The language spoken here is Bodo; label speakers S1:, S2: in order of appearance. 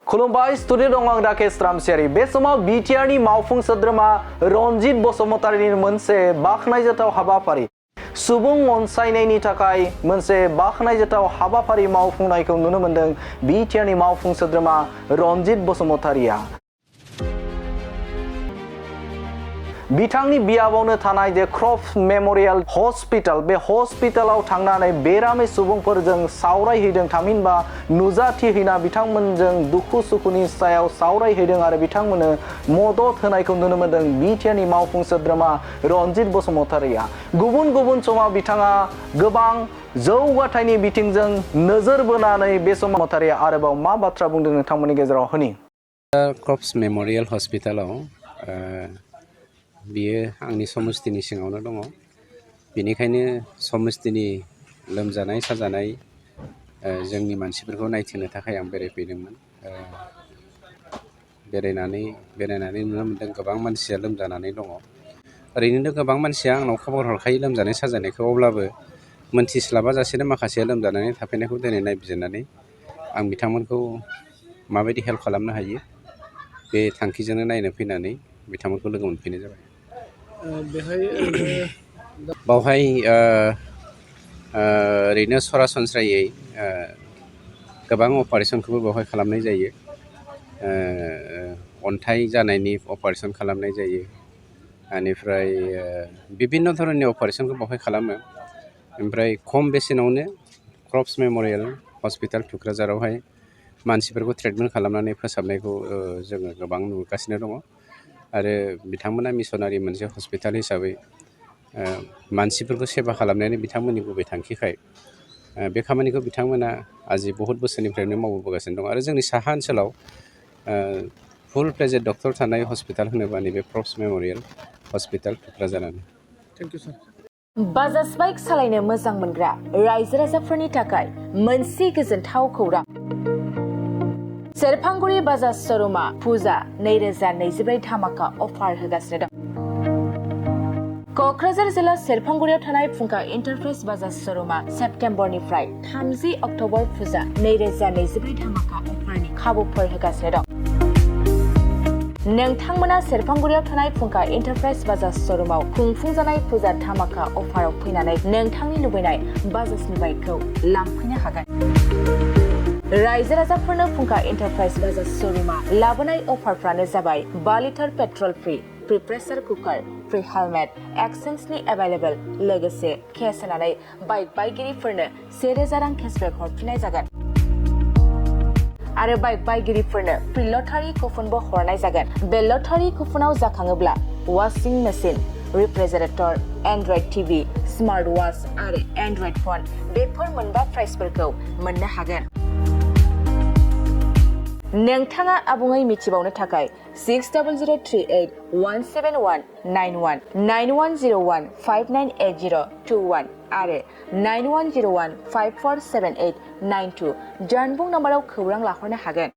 S1: खुलुमबाय स्टुडिअ दं आं राकेश रामसियारि बे समाव बिटिआरनि मावफुं सोद्रोमा रनजित बसुमतारीनि मोनसे बाखनायजाथाव हाबाफारि सुबुं अनसायनायनि थाखाय मोनसे बाखनायजाथाव हाबाफारि मावफुंनायखौ नुनो मोनदों बिटिआरनि मावफुं सोद्रोमा रनजित बसुमतारीया बिथांनि बियाबावनो थानाय जे क्रफ्ट मेमोरियल हस्पिटाल बे हस्पिटालाव थांनानै बेरामि सुबुंफोरजों सावरायहैदों थामहिनबा नुजाथिहैना बिथांमोनजों दुखु सुखुनि सायाव सावरायहैदों आरो बिथांमोननो मदद होनायखौ नुनो मोनदों बिटिआरनि मावफुं सोद्रोमा रनजित बसुमतारीया गुबुन गुबुन समाव बिथाङा गोबां जौगाथायनि बिथिंजों नोजोर बोनानै बे समाव बसुमतारीया आरोबाव मा बाथ्रा बुंदों नोंथांमोननि गेजेराव होनि
S2: क्रफ्ट मेमोरियल हस्पिटालाव बियो आंनि समस्तिनि सिङावनो दङ बेनिखायनो समस्तिनि लोमजानाय साजानाय जोंनि मानसिफोरखौ नायथिनो थाखाय आं बेरायफैदोंमोन बेरायनानै नुनो मोनदों गोबां मानसिया लोमजानानै दङ ओरैनो गोबां मानसिया आंनाव खबर हरखायो लोमजानाय साजानायखौ अब्लाबो मोनथिस्लाबाजासेनो माखासेया लोमजानानै थाफैनायखौ दिनै नायबिजिरनानै आं बिथांमोनखौ माबायदि हेल्प खालामनो हायो बे थांखिजोंनो नायनो फैनानै बिथांमोनखौ लोगो मोनफैनाय जाबाय बावहाय ओरैनो सरासनस्रायै गोबां अपारेसनखौबो बेवहाय खालामनाय जायो अन्थाइ जानायनि अपारेसन खालामनाय जायो बेनिफ्राय बिभिन्न धरननि अपारेसनखौ बेवहाय खालामो ओमफ्राय खम बेसेनावनो क्रफ्ट मेमोरियल हस्पिटाल थुक्राझारावहाय मानसिफोरखौ ट्रिटमेन्ट खालामनानै फोसाबनायखौ जोङो गोबां नुगासिनो दङ आरो बिथांमोना मिसनारि मोनसे हस्पिटाल हिसाबै मानसिफोरखौ सेवा खालामनायानो बिथांमोननि गुबै थांखिखाय बे खामानिखौ बिथांमोना आजि बहुद बोसोरनिफ्रायनो मावबोगासिनो दं आरो जोंनि साहा ओनसोलाव फुल फ्लेजेड डक्टर थानाय हस्पिटाल होनोबा नैबे क्रफ्ट मेमोरियल हस्पिटाल थुक्राझारानो
S3: thank you sir Bajaj bike सालायनो मोजां मोनग्रा रायजो राजाफोरनि थाखाय मोनसे गोजोनथाव खौरां सेरफांगुरि बाजाज श'रुमा फुजा 2024 धामाका अफार होगासिनो दं क'क्राझार जिल्ला सेरफांगुरियाव थानाय फुंखा इन्टारप्राइज बाजाज श'रुमा सेप्तेम्बरनिफ्राय 30 अक्ट'बर फुजा 2024 धामाका अफारनि खाबुफोर होगासिनो दं नोंथांमोना सेरफांगुरियाव थानाय फुंखा इन्टारप्राइज बाजाज श'रुमाव खुंफुंजानाय फुजा धामाका अफाराव फैनानै नोंथांनि लुबैनाय बाजाजनि बाइकखौ लांफैनो हागोन रायजो राजाफोरनो फुंखा इन्टारप्राइज बाजाज श'रुमा लाबोनाय अफारफ्रानो जाबाय 5 litre petrol free pressure cooker free helmet एक्सचेन्जनि एभेलेबल लोगोसे केस होनानै बाइक बायगिरिफोरनो 1000 रां केसबेक हरफिननाय जागोन आरो बाइक बायगिरिफोरनो फ्रि लटारि कुपनबो हरनाय जागोन बे लटारि कुपनाव जाखाङोब्ला washing machine refrigerator android TV smart watch आरो एन्ड्रइड फन बेफोर मोनबा प्राइजफोरखौ मोननो हागोन नोंथाङा आबुङै मिथिबावनो थाखाय 6003817191 9101598021 आरो 9101547892 जानबुं नाम्बाराव खौरां लाहरनो हागोन